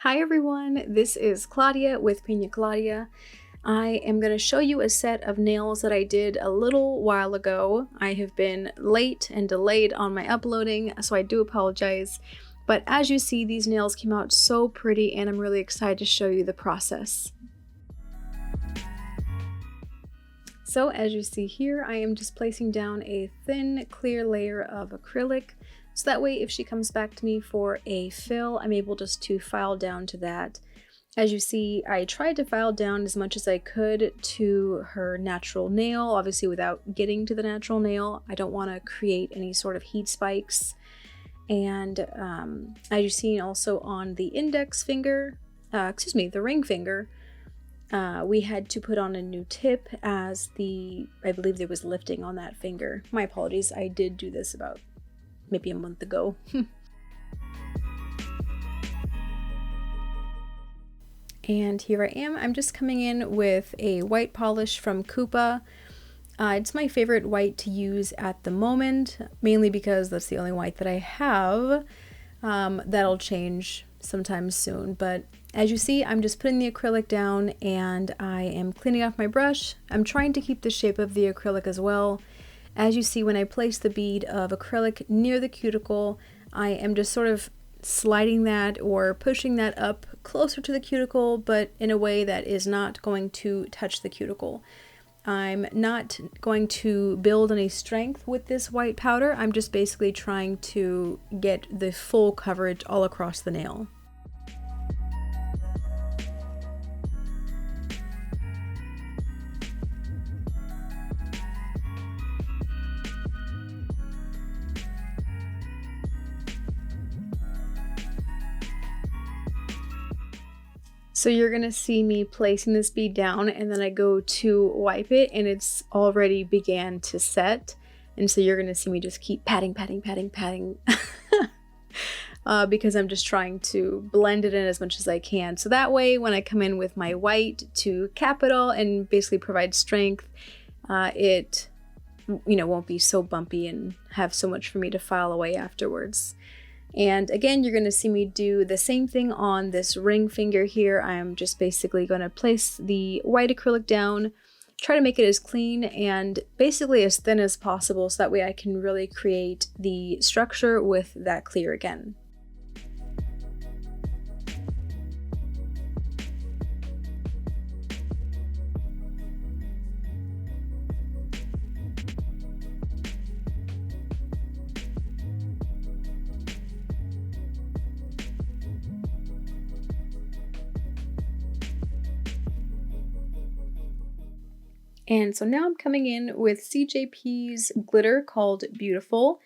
Hi everyone, this is Claudia with Pina Claudia. I am going to show you a set of nails that I did a little while ago. I have been late and delayed on my uploading, so I do apologize. But as you see, these nails came out so pretty and I'm really excited to show you the process. So as you see here, I am just placing down a thin, clear layer of acrylic. So that way, if she comes back to me for a fill, I'm able just to file down to that. As you see, I tried to file down as much as I could to her natural nail, obviously without getting to the natural nail. I don't want to create any sort of heat spikes. And as you've seen also on the index finger, the ring finger, we had to put on a new tip as I believe there was lifting on that finger. My apologies, I did do this about maybe a month ago. And here I am. I'm just coming in with a white polish from Kupa. It's my favorite white to use at the moment, mainly because that's the only white that I have. That'll change sometime soon, but as you see, I'm just putting the acrylic down and I am cleaning off my brush. I'm trying to keep the shape of the acrylic as well. As you see, when I place the bead of acrylic near the cuticle, I am just sort of sliding that or pushing that up closer to the cuticle, but in a way that is not going to touch the cuticle. I'm not going to build any strength with this white powder. I'm just basically trying to get the full coverage all across the nail. So you're gonna see me placing this bead down and then I go to wipe it and it's already began to set. And so you're gonna see me just keep patting because I'm just trying to blend it in as much as I can. So that way when I come in with my white to cap it all and basically provide strength, it won't be so bumpy and have so much for me to file away afterwards. And again, you're going to see me do the same thing on this ring finger here. I'm just basically going to place the white acrylic down, try to make it as clean and basically as thin as possible so that way I can really create the structure with that clear again. And so now I'm coming in with CJP's glitter called Beautiful,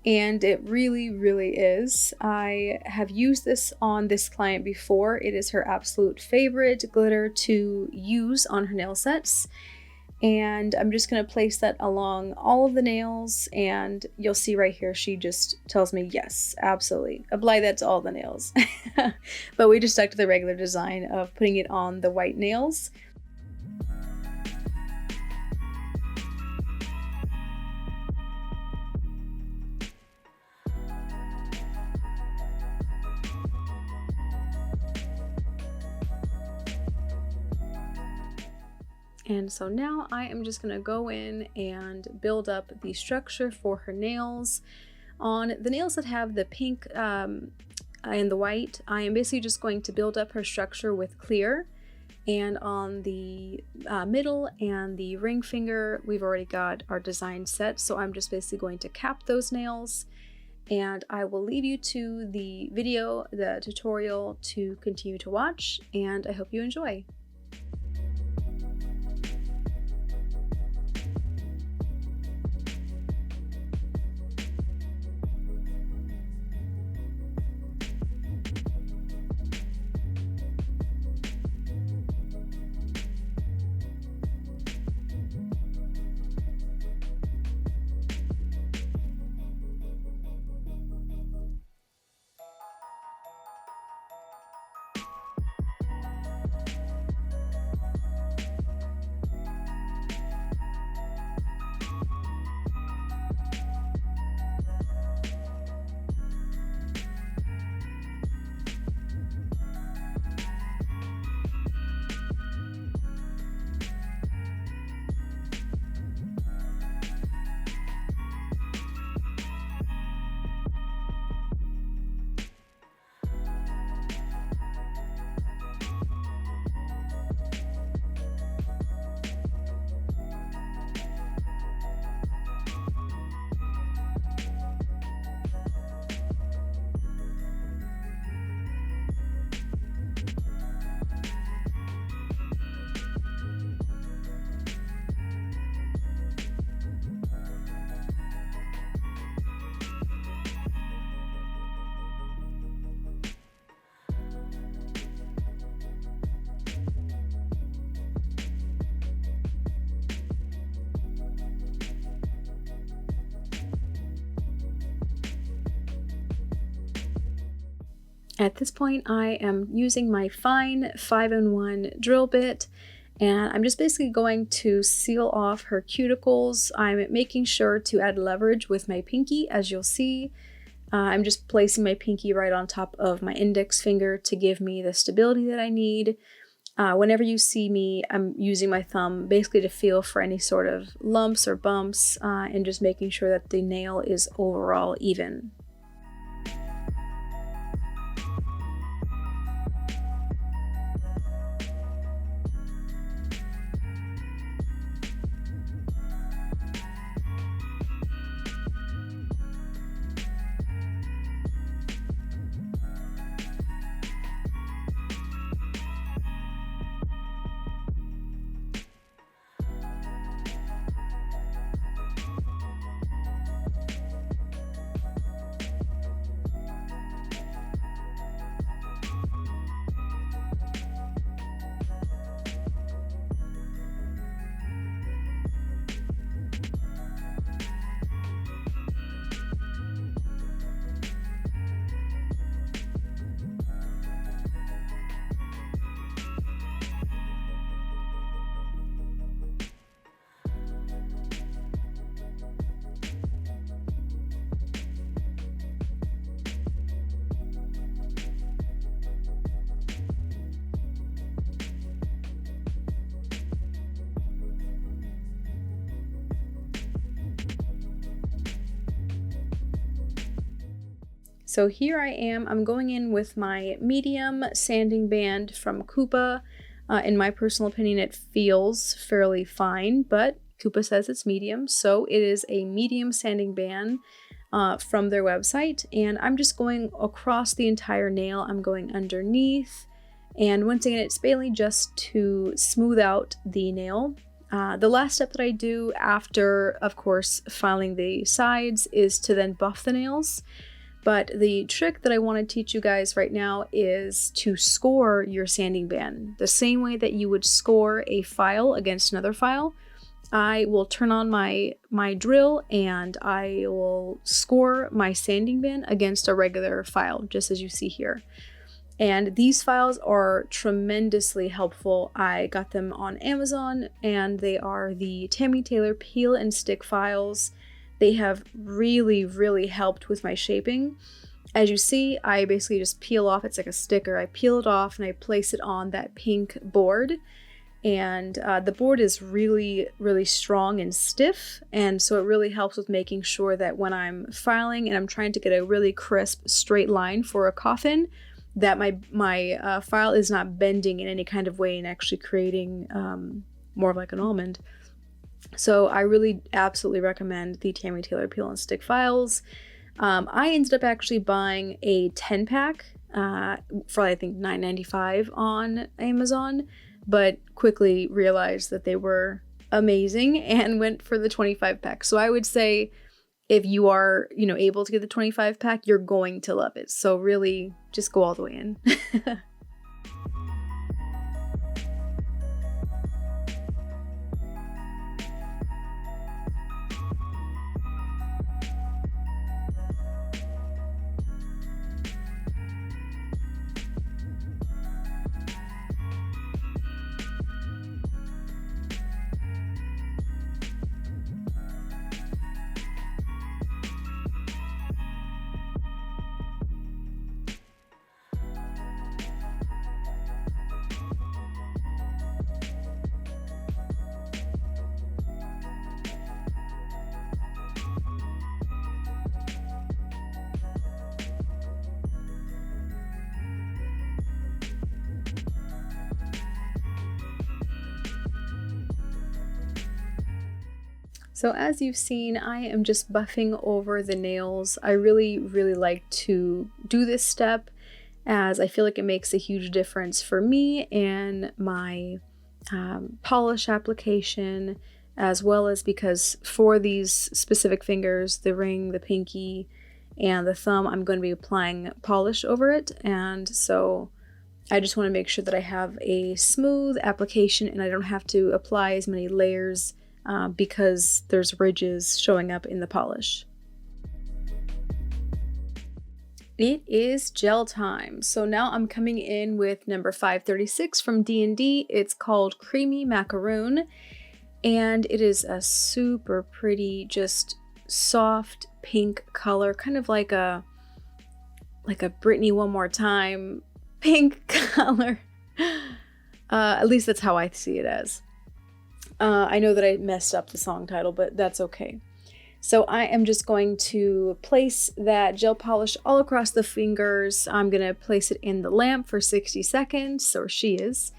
and it really, really is. I have used this on this client before. It is her absolute favorite glitter to use on her nail sets. And I'm just gonna place that along all of the nails, and you'll see right here, she just tells me, yes, absolutely, apply that to all the nails. But we just stuck to the regular design of putting it on the white nails. And so now I am just going to go in and build up the structure for her nails. On the nails that have the pink and the white, I am basically just going to build up her structure with clear. And on the middle and the ring finger, we've already got our design set. So I'm just basically going to cap those nails. And I will leave you to the video, the tutorial to continue to watch. And I hope you enjoy. At this point, I am using my fine 5-in-1 drill bit, and I'm just basically going to seal off her cuticles. I'm making sure to add leverage with my pinky, as you'll see. I'm just placing my pinky right on top of my index finger to give me the stability that I need. Whenever you see me, I'm using my thumb basically to feel for any sort of lumps or bumps, and just making sure that the nail is overall even. So here I am, I'm going in with my medium sanding band from Kupa. In my personal opinion, it feels fairly fine, but Kupa says it's medium, so it is a medium sanding band from their website. And I'm just going across the entire nail. I'm going underneath. And once again, it's mainly just to smooth out the nail. The last step that I do after, of course, filing the sides is to then buff the nails. But the trick that I want to teach you guys right now is to score your sanding band. The same way that you would score a file against another file, I will turn on my drill and I will score my sanding band against a regular file, just as you see here. And these files are tremendously helpful. I got them on Amazon, and they are the Tammy Taylor peel and stick files. They have really, really helped with my shaping. As you see, I basically just peel off, it's like a sticker. I peel it off and I place it on that pink board. And the board is really, really strong and stiff. And so it really helps with making sure that when I'm filing and I'm trying to get a really crisp, straight line for a coffin, that my file is not bending in any kind of way and actually creating more of like an almond. So I really absolutely recommend the Tammy Taylor peel and stick files. I ended up actually buying a 10-pack for I think $9.95 on Amazon, but quickly realized that they were amazing and went for the 25-pack. So I would say if you are, able to get the 25-pack, you're going to love it. So really just go all the way in. So as you've seen, I am just buffing over the nails. I really, really like to do this step as I feel like it makes a huge difference for me and my polish application, as well as because for these specific fingers, the ring, the pinky, and the thumb, I'm going to be applying polish over it. And so I just want to make sure that I have a smooth application and I don't have to apply as many layers because there's ridges showing up in the polish. It is gel time. So now I'm coming in with number 536 from D&D. It's called Creamy Macaroon, and it is a super pretty, just soft pink color, kind of like a Britney One More Time pink color. At least that's how I see it as. I know that I messed up the song title, but that's okay. So I am just going to place that gel polish all across the fingers. I'm going to place it in the lamp for 60 seconds, or she is.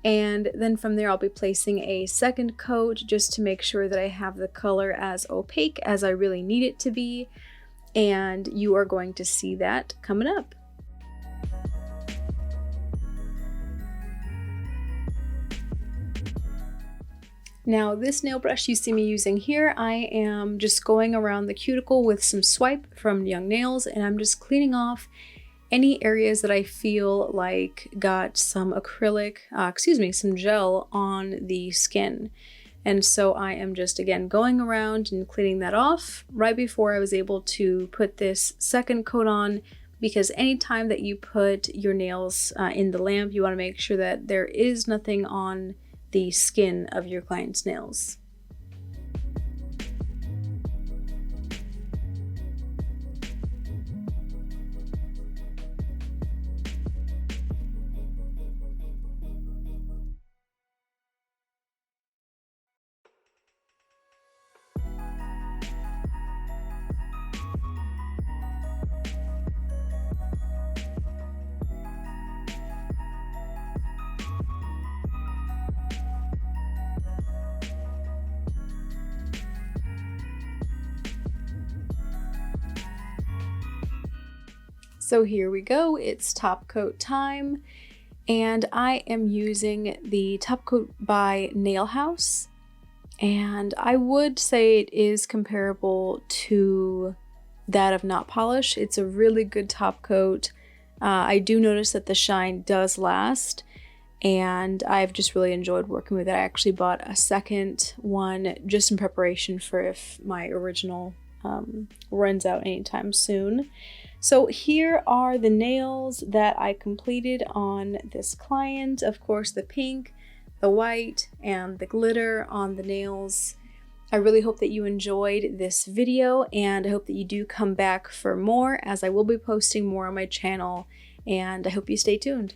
And then from there, I'll be placing a second coat just to make sure that I have the color as opaque as I really need it to be. And you are going to see that coming up. Now this nail brush you see me using here, I am just going around the cuticle with some swipe from Young Nails, and I'm just cleaning off any areas that I feel like got some acrylic, some gel on the skin. And so I am just, again, going around and cleaning that off right before I was able to put this second coat on, because anytime that you put your nails in the lamp, you want to make sure that there is nothing on the skin of your client's nails. So here we go, it's top coat time, and I am using the top coat by Nail House, and I would say it is comparable to that of Not Polish. It's a really good top coat. I do notice that the shine does last, and I've just really enjoyed working with it. I actually bought a second one just in preparation for if my original runs out anytime soon. So here are the nails that I completed on this client. Of course, the pink, the white, and the glitter on the nails. I really hope that you enjoyed this video, and I hope that you do come back for more, as I will be posting more on my channel, and I hope you stay tuned.